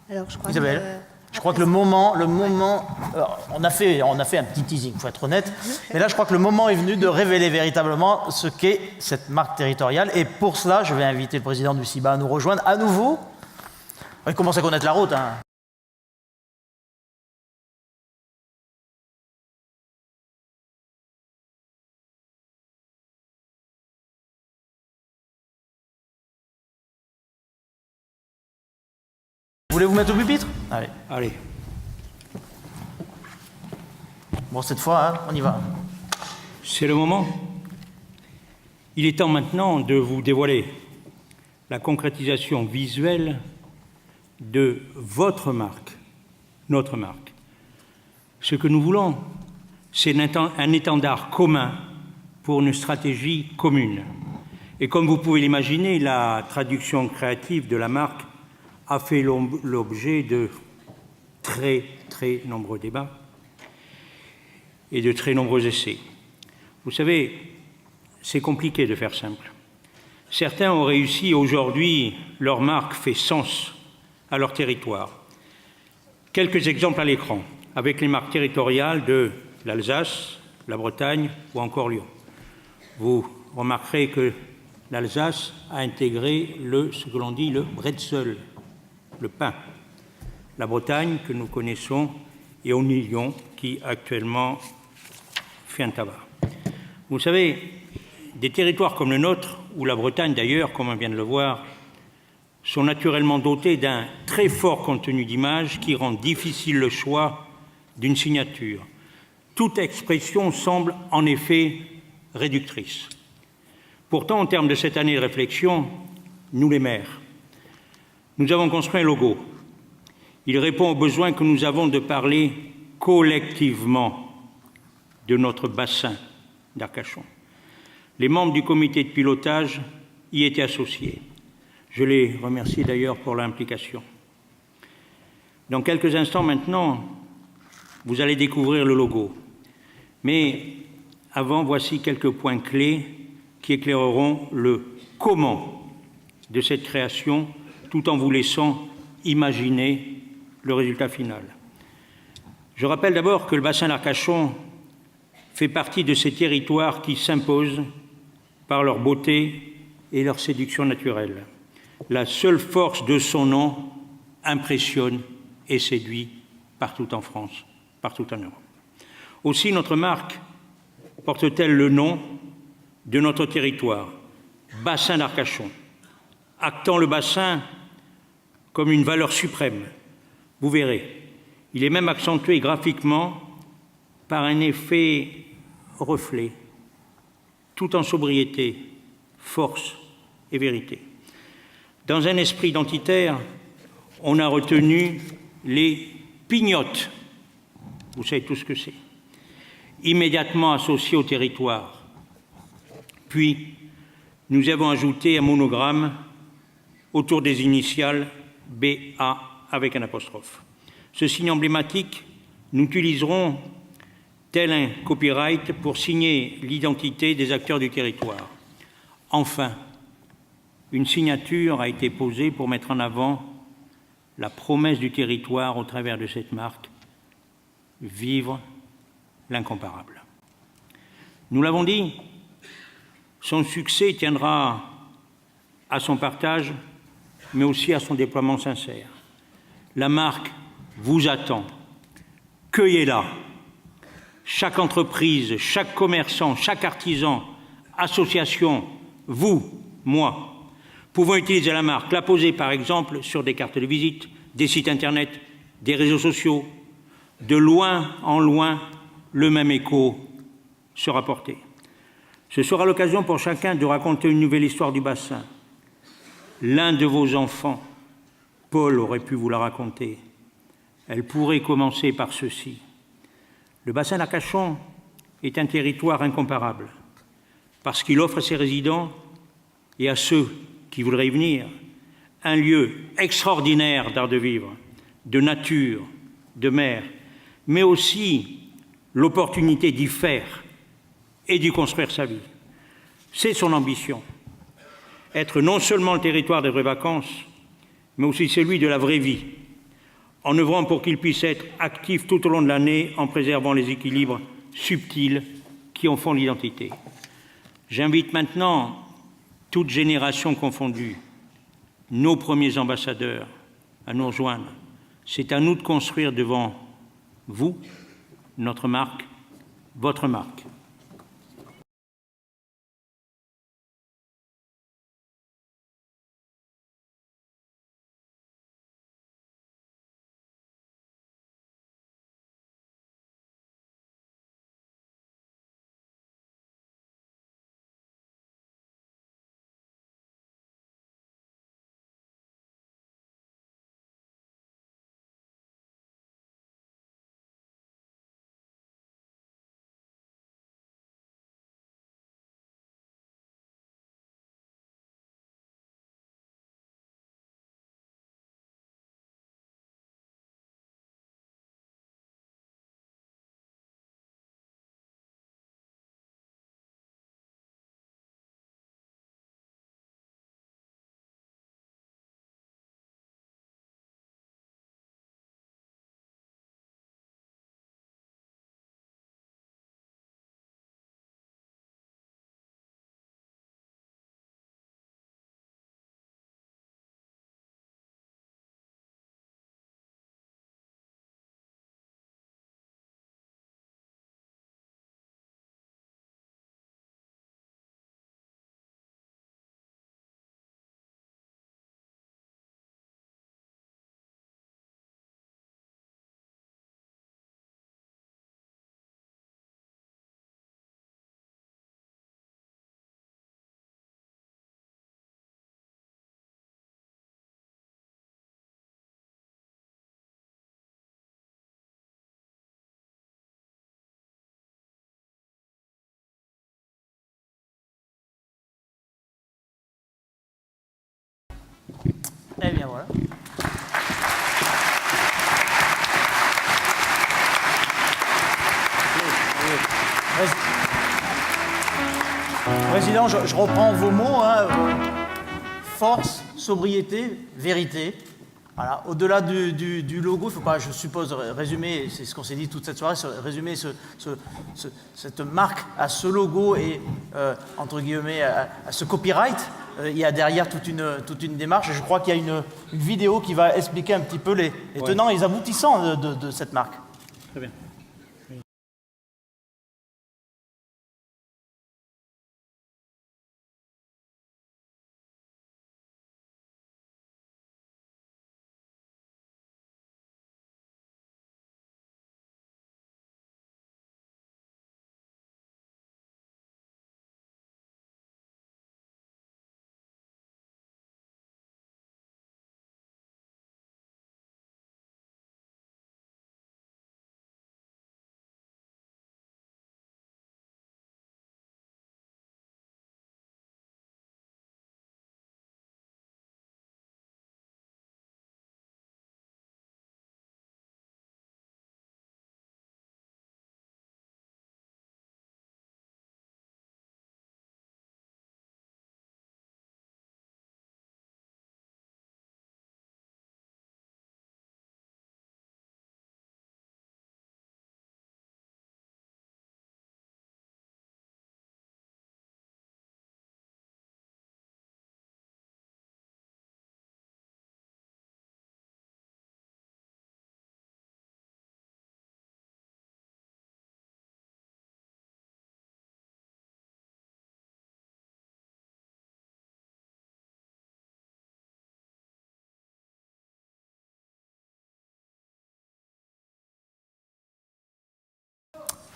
Alors, je crois Isabelle, je crois que le moment, on a fait un petit teasing, il faut être honnête, mais là je crois que le moment est venu de révéler véritablement ce qu'est cette marque territoriale, et pour cela je vais inviter le président du CIBA à nous rejoindre à nouveau. Il commence à connaître la route, hein. Voulez-vous mettre au pupitre? Allez. Allez. Bon, cette fois, hein, on y va. C'est le moment. Il est temps maintenant de vous dévoiler la concrétisation visuelle de votre marque, notre marque. Ce que nous voulons, c'est un étendard commun pour une stratégie commune. Et comme vous pouvez l'imaginer, la traduction créative de la marque a fait l'objet de très nombreux débats et de très nombreux essais. Vous savez, c'est compliqué de faire simple. Certains ont réussi, aujourd'hui, leur marque fait sens à leur territoire. Quelques exemples à l'écran, avec les marques territoriales de l'Alsace, la Bretagne ou encore Lyon. Vous remarquerez que l'Alsace a intégré ce que l'on dit le bretzel, le pain. La Bretagne, que nous connaissons, et au Lyon, qui actuellement fait un tabac. Vous savez, des territoires comme le nôtre, ou la Bretagne d'ailleurs, comme on vient de le voir, sont naturellement dotés d'un très fort contenu d'image qui rend difficile le choix d'une signature. Toute expression semble en effet réductrice. Pourtant, en termes de cette année de réflexion, nous les maires, nous avons construit un logo. Il répond au besoin que nous avons de parler collectivement de notre bassin d'Arcachon. Les membres du comité de pilotage y étaient associés. Je les remercie d'ailleurs pour l'implication. Dans quelques instants maintenant, vous allez découvrir le logo. Mais avant, voici quelques points clés qui éclaireront le comment de cette création, tout en vous laissant imaginer le résultat final. Je rappelle d'abord que le bassin d'Arcachon fait partie de ces territoires qui s'imposent par leur beauté et leur séduction naturelle. La seule force de son nom impressionne et séduit partout en France, partout en Europe. Aussi, notre marque porte-t-elle le nom de notre territoire, bassin d'Arcachon, actant le bassin comme une valeur suprême. Vous verrez, il est même accentué graphiquement par un effet reflet, tout en sobriété, force et vérité. Dans un esprit identitaire, on a retenu les pignottes, vous savez tout ce que c'est, immédiatement associés au territoire. Puis, nous avons ajouté un monogramme autour des initiales BA avec un apostrophe. Ce signe emblématique, nous utiliserons tel un copyright pour signer l'identité des acteurs du territoire. Enfin, une signature a été posée pour mettre en avant la promesse du territoire au travers de cette marque, vivre l'incomparable. Nous l'avons dit, son succès tiendra à son partage, mais aussi à son déploiement sincère. La marque vous attend. Cueillez-la. Chaque entreprise, chaque commerçant, chaque artisan, association, vous, moi, pouvons utiliser la marque, la poser par exemple sur des cartes de visite, des sites internet, des réseaux sociaux. De loin en loin, le même écho sera porté. Ce sera l'occasion pour chacun de raconter une nouvelle histoire du bassin. L'un de vos enfants, Paul, aurait pu vous la raconter. Elle pourrait commencer par ceci. Le bassin d'Arcachon est un territoire incomparable parce qu'il offre à ses résidents et à ceux qui voudraient y venir un lieu extraordinaire d'art de vivre, de nature, de mer, mais aussi l'opportunité d'y faire et d'y construire sa vie. C'est son ambition. Être non seulement le territoire des vraies vacances, mais aussi celui de la vraie vie, en œuvrant pour qu'il puisse être actif tout au long de l'année en préservant les équilibres subtils qui en font l'identité. J'invite maintenant, toutes générations confondues, nos premiers ambassadeurs à nous rejoindre. C'est à nous de construire devant vous, notre marque, votre marque. Eh bien voilà. Président, je reprends vos mots, hein, force, sobriété, vérité. Voilà. Au-delà du logo, il ne faut pas, je suppose, résumer, c'est ce qu'on s'est dit toute cette soirée, résumer cette marque à ce logo et, entre guillemets, à ce copyright. Il y a derrière toute une démarche. Et je crois qu'il y a une vidéo qui va expliquer un petit peu les tenants et les aboutissants de cette marque. Très bien.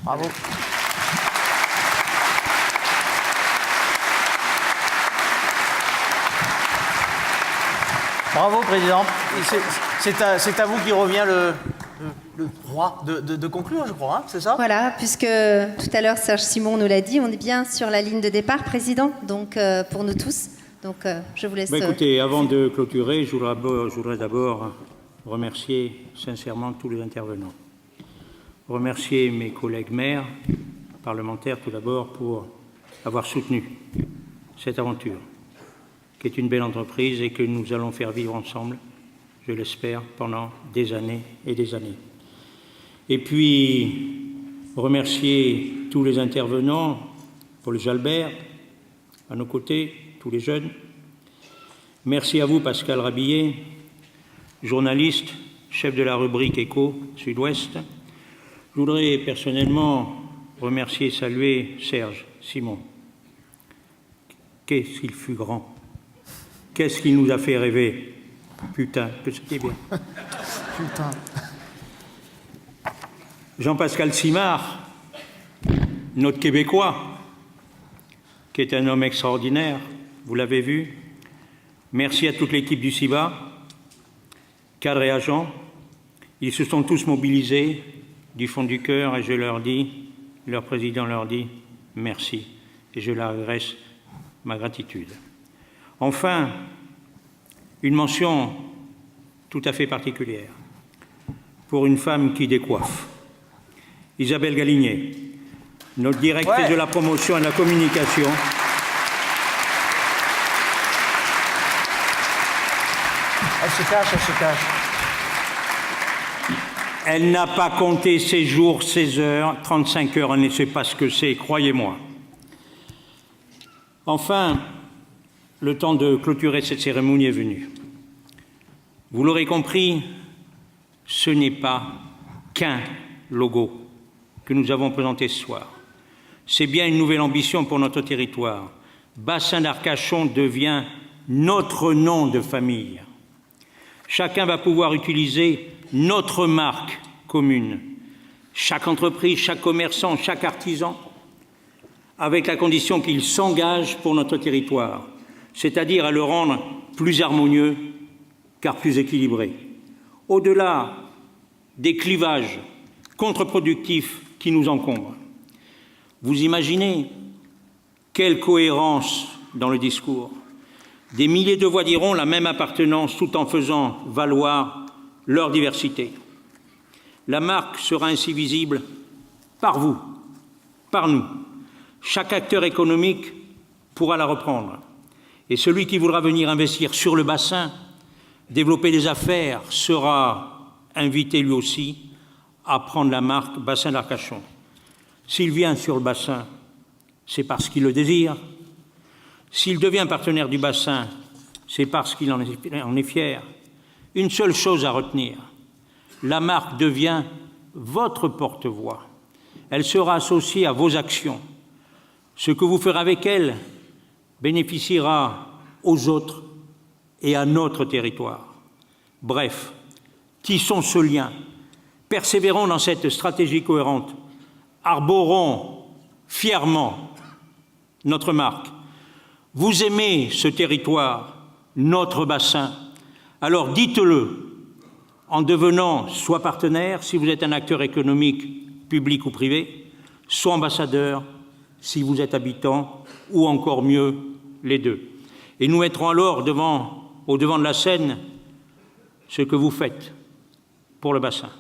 Bravo. Bravo, Président. C'est à vous qui revient le droit de conclure, je crois, hein, c'est ça? Voilà, puisque tout à l'heure, Serge Simon nous l'a dit, on est bien sur la ligne de départ, Président, donc pour nous tous. Donc, je vous laisse... Écoutez, avant de clôturer, je voudrais d'abord remercier sincèrement tous les intervenants. Remercier mes collègues maires, parlementaires tout d'abord, pour avoir soutenu cette aventure, qui est une belle entreprise et que nous allons faire vivre ensemble je l'espère, pendant des années et des années. Et puis, remercier tous les intervenants, Paul Jalbert, à nos côtés, tous les jeunes. Merci à vous, Pascal Rabillet, journaliste, chef de la rubrique Écho Sud-Ouest. Je voudrais personnellement remercier et saluer Serge Simon. Qu'est-ce qu'il fut grand. Qu'est-ce qu'il nous a fait rêver. Putain, que c'était bien. Putain. Jean-Pascal Simard, notre Québécois, qui est un homme extraordinaire, vous l'avez vu. Merci à toute l'équipe du CIBA, cadres et agents. Ils se sont tous mobilisés du fond du cœur et je leur dis, leur président leur dit merci et je leur adresse ma gratitude. Enfin, une mention tout à fait particulière pour une femme qui décoiffe. Isabelle Galigné, notre directrice de la promotion et de la communication. Elle se cache, elle se cache. Elle n'a pas compté ses jours, ses heures, 35 heures, elle ne sait pas ce que c'est, croyez-moi. Enfin, le temps de clôturer cette cérémonie est venu. Vous l'aurez compris, ce n'est pas qu'un logo que nous avons présenté ce soir. C'est bien une nouvelle ambition pour notre territoire. Bassin d'Arcachon devient notre nom de famille. Chacun va pouvoir utiliser notre marque commune. Chaque entreprise, chaque commerçant, chaque artisan, avec la condition qu'il s'engage pour notre territoire, c'est-à-dire à le rendre plus harmonieux, car plus équilibré. Au-delà des clivages contre-productifs qui nous encombrent. Vous imaginez quelle cohérence dans le discours. Des milliers de voix diront la même appartenance tout en faisant valoir leur diversité. La marque sera ainsi visible par vous, par nous. Chaque acteur économique pourra la reprendre. Et celui qui voudra venir investir sur le bassin, développer des affaires, sera invité lui aussi à prendre la marque Bassin d'Arcachon. S'il vient sur le bassin, c'est parce qu'il le désire. S'il devient partenaire du bassin, c'est parce qu'il en est fier. Une seule chose à retenir, la marque devient votre porte-voix. Elle sera associée à vos actions. Ce que vous ferez avec elle bénéficiera aux autres et à notre territoire. Bref, tissons ce lien, persévérons dans cette stratégie cohérente, arborons fièrement notre marque. Vous aimez ce territoire, notre bassin, alors dites-le en devenant soit partenaire, si vous êtes un acteur économique, public ou privé, soit ambassadeur, si vous êtes habitant, ou encore mieux, les deux. Et nous mettrons alors au devant de la scène ce que vous faites pour le bassin.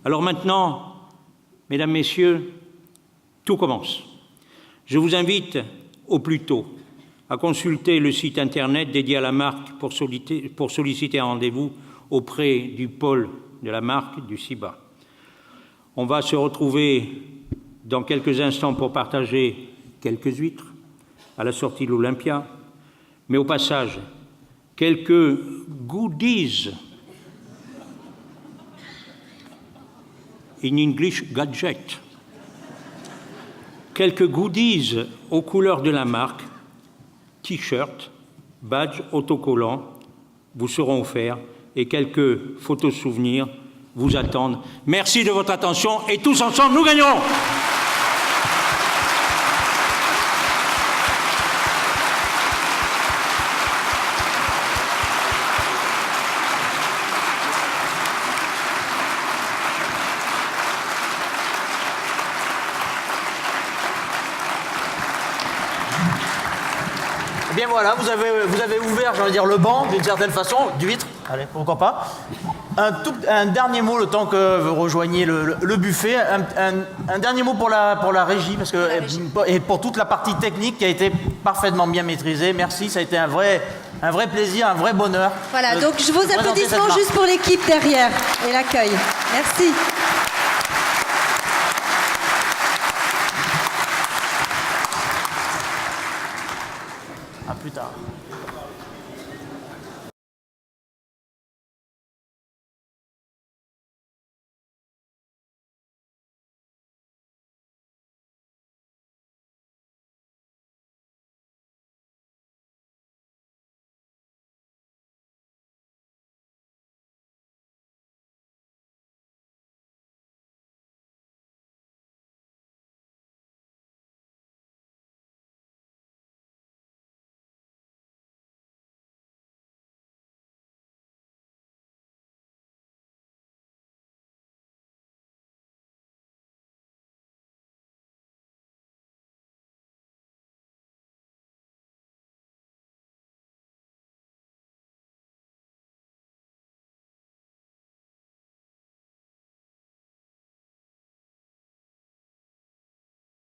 Alors maintenant, mesdames, messieurs, tout commence. Je vous invite au plus tôt à consulter le site internet dédié à la marque pour solliciter un rendez-vous auprès du pôle de la marque du CIBA. On va se retrouver dans quelques instants pour partager quelques huîtres à la sortie de l'Olympia, mais au passage, quelques goodies, in English, gadget, quelques goodies aux couleurs de la marque, t-shirts, badges, autocollants vous seront offerts et quelques photos souvenirs vous attendent. Merci de votre attention et tous ensemble, nous gagnerons! Eh bien voilà, vous avez ouvert, j'ai envie de dire, le banc d'une certaine façon, d'huîtres, allez, pourquoi pas. Un dernier mot, le temps que vous rejoigniez le buffet, un dernier mot pour la régie, parce que, et pour toute la partie technique qui a été parfaitement bien maîtrisée. Merci, ça a été un vrai un vrai plaisir, un vrai bonheur. Voilà, donc je vous de présenter cette applaudissements marque. juste pour l'équipe derrière et l'accueil. Merci.